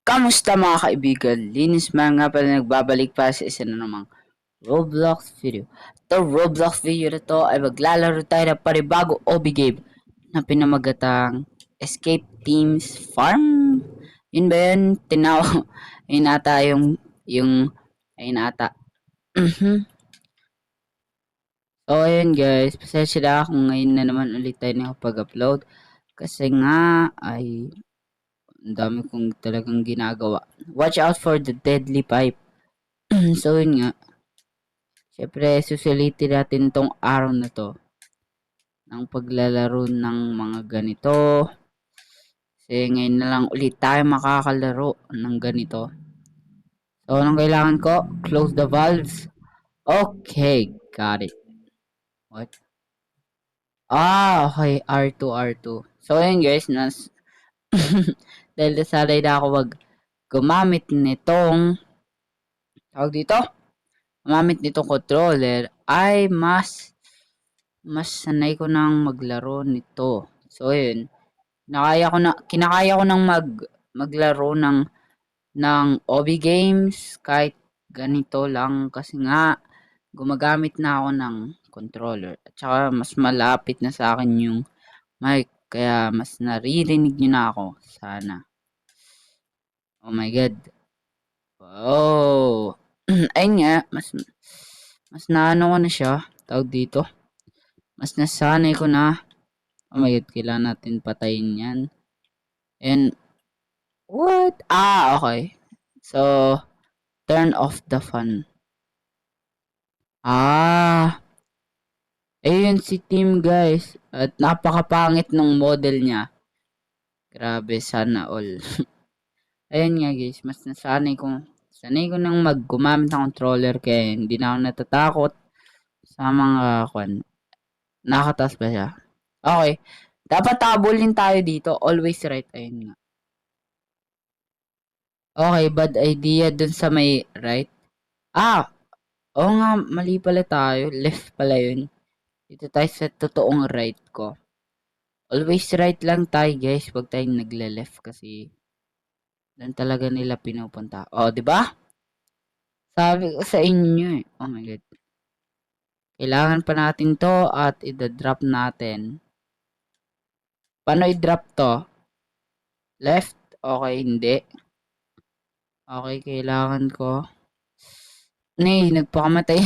Kamusta mga kaibigan? Linis man nga pala nagbabalik pa sa isa na namang Roblox video. Ito Roblox video na to ay maglalaro tayo ng panibago OB game na pinamagatang Escape Teams Farm. Yun ba yun? Ayun ata ayun ata. So ayun guys, pasensya na kung ngayon na naman ulit tayo nakapag-upload. Kasi nga ay ang dami kong talagang ginagawa. Watch out for the deadly pipe. So yun nga. Siyempre, susulitin natin tong araw na to ng paglalaro ng mga ganito. Kasi ngayon na lang ulit tayo makakalaro ng ganito. So, anong kailangan ko? Close the valves. Okay, got it. What? Okay. R2, R2. So, ayun guys, dahil nasanay na ako gumamit nitong tawag dito? Gumamit nitong controller ay mas sanay ko nang maglaro nito. So, ayun. Kinakaya ko nang maglaro ng OB games kahit ganito lang kasi nga gumagamit na ako ng controller at saka mas malapit na sa akin yung mic kaya mas naririnig nyo na ako sana. Oh my god. Oh. Ayun nga, mas naano ko na siya, tawag dito. Mas nasanay ko na. Oh my god, kailangan natin patayin yan. And what? Okay. So, turn off the fan. Ayun si Tim guys. At napakapangit ng model niya. Grabe, sana all. Ayun nga guys, mas sanay ko nang gumamit ng controller kaya hindi na ako natatakot sa mga nakataas ba siya? Okay. Dapat tabulin tayo dito. Always right. Ayun nga. Okay, bad idea dun sa may right. Oo nga, mali pala tayo. Left pala yun. Dito tayo sa totoong right ko. Always right lang tayo guys. Huwag tayong nagle-left kasi doon talaga nila pinupunta. Oh, di ba? Sabi ko sa inyo eh. Oh my god. Kailangan pa natin to at i-drop natin. Paano i-drop to? Left? Okay, hindi. Okay, kailangan ko. Nagpakamatay.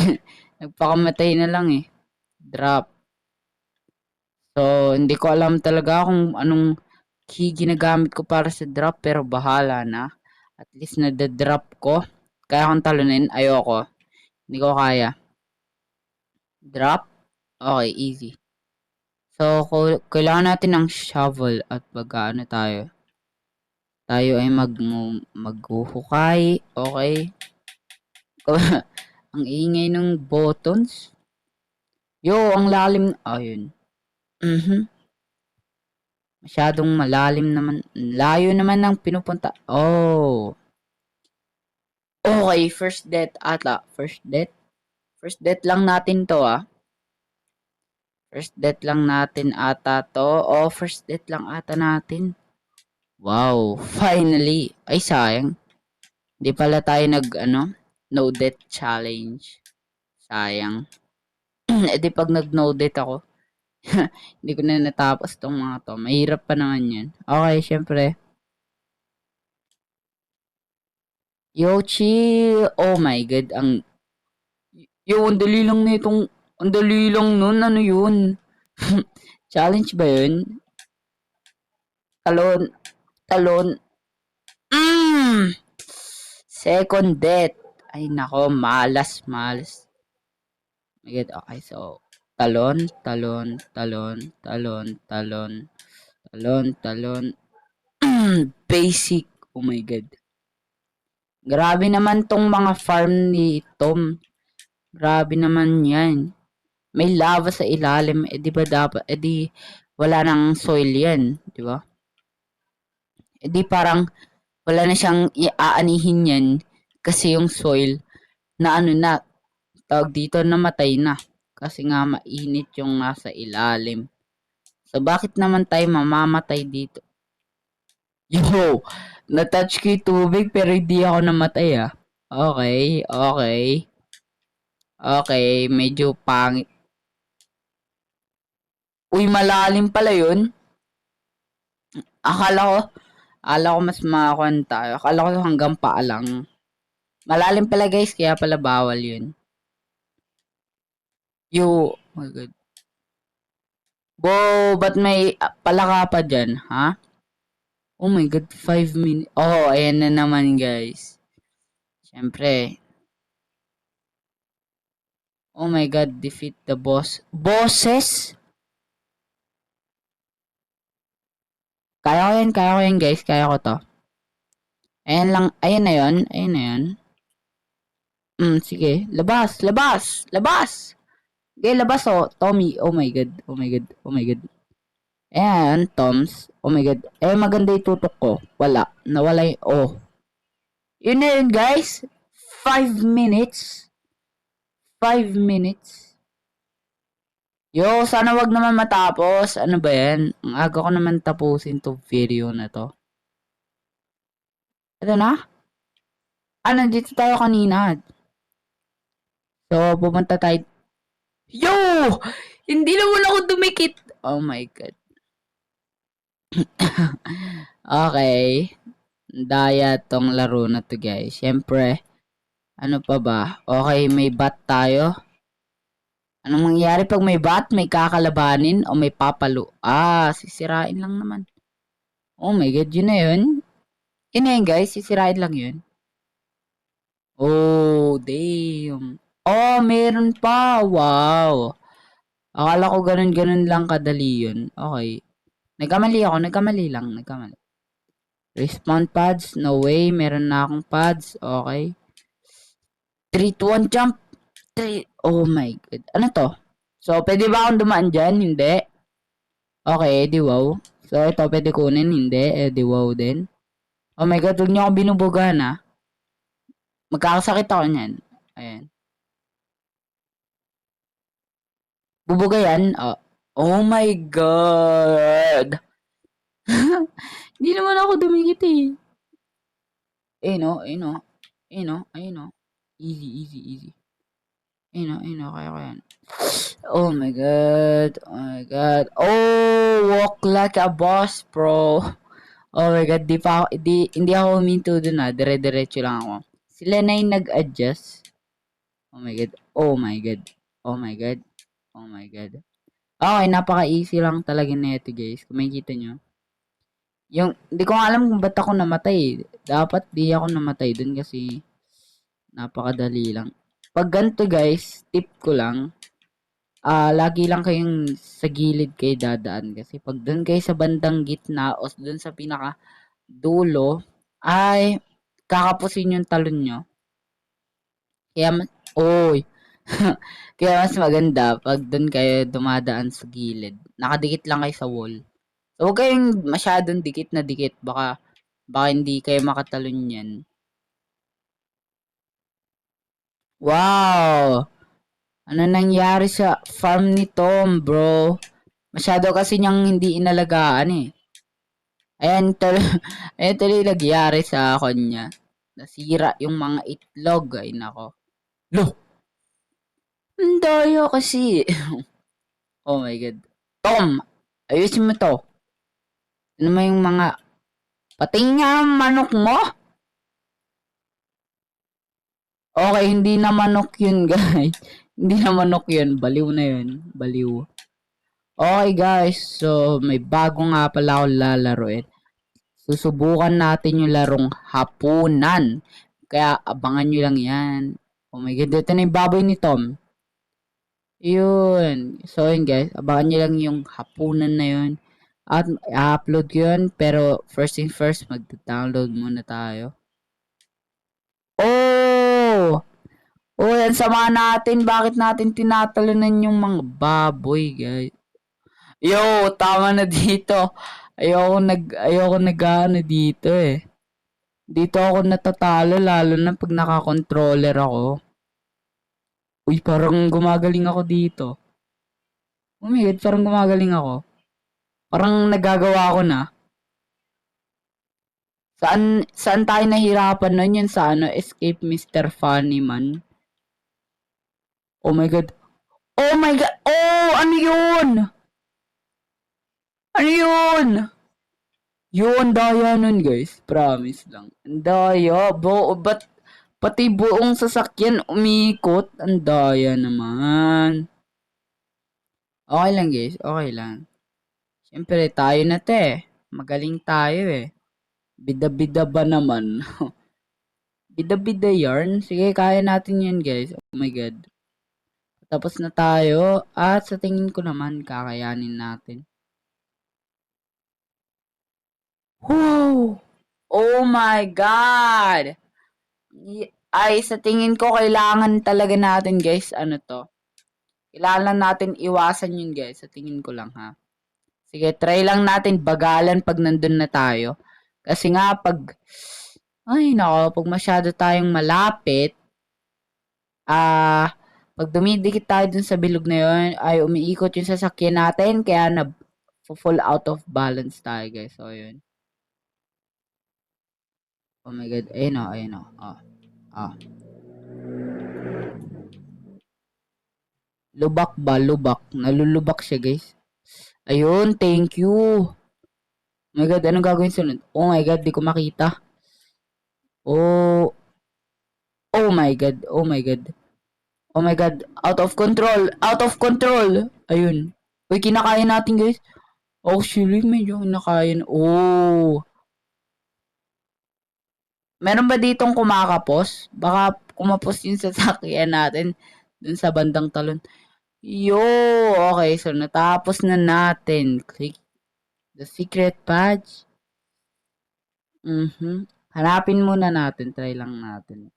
Nagpakamatay na lang eh. Drop. So, hindi ko alam talaga kung anong key ginagamit ko para sa drop pero bahala na. At least na-drop ko. Kaya kong talunin. Ayoko. Hindi ko kaya. Drop. Okay, easy. So, kailangan natin ng shovel at pag-ano tayo. Tayo ay maghuhukay. Okay. Ang ingay ng buttons. Yo, ang lalim. Ayun. Masyadong malalim naman. Layo naman ng pinupunta. Oh. Okay, first death ata. First death? First death lang natin to First death lang natin ata to. Oh, first death lang ata natin. Wow, finally. Ay, sayang. Hindi pala tayo no death challenge. Sayang. Di pag no death ako, hindi ko na natapos tong mga to. Mahirap pa naman yan. Okay, syempre. Yo, chill. Oh my god, ang dali lang nitong, ang dali lang nun, ano yun? Challenge ba yun? Talon. Second death. Ay nako, malas. Okay, so, talon. Basic. Oh my god. Grabe naman tong mga farm ni Tom. Grabe naman yan. May lava sa ilalim. Di ba dapat? Di wala nang soil yan. Di ba? Di parang wala na siyang iaanihin yan. Kasi yung soil na tawag dito namatay na. Kasi nga mainit yung nasa ilalim. So bakit naman tayo mamamatay dito? Yo! Na-touch ko yung tubig pero hindi ako namatay ah. Okay, okay. Okay, medyo pangit. Uy, malalim pala yun. Akala ko mas makakuan tayo. Akala ko hanggang paa lang. Malalim pala guys, kaya pala bawal yun. Oh my god. Bo, ba't may palaka pa dyan, ha? Oh my god, 5 minutes. Oh, ayan na naman guys. Siyempre. Oh my god, defeat the boss. Bosses? Kaya ko yan guys. Kaya ko to. Ayan lang, ayan na yun. Ayan na yun. Sige. Labas, labas, labas! Okay, labas oh. Tommy, oh my god, oh my god, oh my god. Ayan, Toms. Oh my god. Eh, maganda yung tutok ko. Wala. Nawala yung, oh. Yun na yun guys. 5 minutes. 5 minutes. Yo, sana wag naman matapos. Ano ba yan? Ang aga ko naman tapusin to video na to. Ito na? Nandito tayo kanina. So, pumunta tayo. Yo! Hindi naman ako dumikit. Oh my god. Okay. Daya tong laro na to guys. Siyempre, ano pa ba? Okay, may bat tayo. Anong mangyayari pag may bat? May kakalabanin o may papalo? Sisirain lang naman. Oh my god, yun na yun. Yun na yun guys, sisirain lang yun. Oh, damn. Oh, meron pa. Wow. Akala ko ganun-ganun lang kadali yun. Okay. Nagkamali lang. Respawn pads. No way. Meron na akong pads. Okay. 3, 2, 1, jump. 3. Oh my god. Ano to? So, pwede ba akong dumaan dyan? Hindi. Okay, di wow. So, ito pwede kunin. Hindi. Di wow din. Oh my god, huwag niyo akong binubugahan ha. Magkakasakit ako niyan. Ayan. Bubuga yan? Oh my god. Hindi naman ako dumikit eh. Ayun o. Easy. Ayun o. Kaya ko yan. Oh my god. Oh, walk like a boss, bro. Oh my god, hindi ako huminto dun na. Dire-diretso lang ako. Sila na yung nag-adjust. Oh my god. Okay, napaka-easy lang talaga nito guys. Kung makikita nyo. Hindi ko alam kung ba't ako namatay. Dapat di ako namatay dun kasi napakadali lang. Pag ganito guys, tip ko lang. Lagi lang kayong sa gilid kayo dadaan. Kasi pag dun kayo sa bandang gitna o dun sa pinaka dulo, ay kakapusin yung talon nyo. Kaya mas maganda pag dun kayo dumadaan sa gilid. Nakadikit lang kayo sa wall. So, huwag kayong masyadong dikit na dikit. Baka hindi kayo makatalon yan. Wow! Ano nangyari sa farm ni Tom, bro? Masyado kasi niyang hindi inalagaan eh. Ayan tuloy nagyari sa kanya. Nasira yung mga itlog. Ay nako. Lo! Ang daya kasi. Oh my god. Tom! Ayusin mo to. Ano mo yung mga pating nga manok mo? Okay, hindi na manok yun, guys. Hindi na manok yun. Baliw na yun. Baliw. Okay, guys. So, may bago nga pala ako lalaroin. Susubukan natin yung larong hapunan. Kaya, abangan nyo lang yan. Oh my god, ito na yung baboy ni Tom. Yun. So, yun guys. Abangan nyo lang yung hapunan na yun. At, i-upload ko yun. Pero, first thing first, mag-download muna tayo. Oh! Oh, yan sama natin. Bakit natin tinatalunan yung mga baboy, guys? Yo, tama na dito. Ayoko nag dito eh. Dito ako natatalo lalo na pag naka-controller ako. Uy, parang gumagaling ako dito. Oh my God, parang gumagaling ako. Parang nagagawa ko na. Saan tayo nahirapan nun? Yun sa ano, Escape Mr. Funnyman. Oh my God. Oh my God! Oh! Ano yun? Ano yun? Yun, daya nun guys. Promise lang. Ang daya. Ba't pati buong sasakyan umikot? Ang daya naman. Okay lang guys. Okay lang. Siyempre, tayo na te. Magaling tayo eh. Bida-bida ba naman? Bida-bida yarn? Sige, kaya natin yan guys. Oh my God. Tapos na tayo. At sa tingin ko naman, kakayanin natin. Whoa! Oh my God! Ay, sa tingin ko, kailangan talaga natin, guys, ano to. Kailangan natin iwasan yun, guys. Sa tingin ko lang, ha. Sige, try lang natin bagalan pag nandun na tayo. Kasi nga, ay, nako, pag masyado tayong malapit, pag dumidikit tayo dun sa bilog na yun, ay umiikot yung sasakyan natin, kaya full out of balance tayo, guys. So, yun. Oh my God. Ayun o, ayun o. Ah. Lubak ba? Lubak. Nalulubak siya, guys. Ayun, thank you. Oh my God, anong gagawin sunod? Oh my God, di ko makita. Oh. Oh my God. Oh my God. Oh my God. Out of control. Out of control. Ayun. Uy, kinakaya natin, guys. Actually, medyo kinakaya. Oh. Meron ba ditong kumakapos? Baka kumapos yung sasakyan natin dun sa bandang talon. Yo, okay. So, natapos na natin. Click the secret badge. Hanapin muna natin. Try lang natin.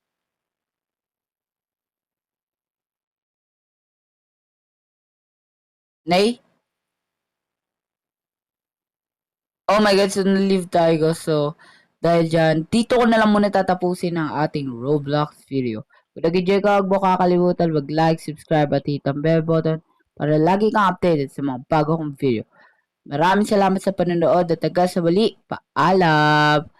Nay? Oh my God, so na-leave tayo. So, dahil dyan, dito ko na lang muna tatapusin ang ating Roblox video. Kung nag-enjoy ka, huwag mo kakalimutan mag-like, subscribe at hit ang bell button para lagi kang updated sa mga bago kong video. Maraming salamat sa panonood at hanggang sa muli. Paalam!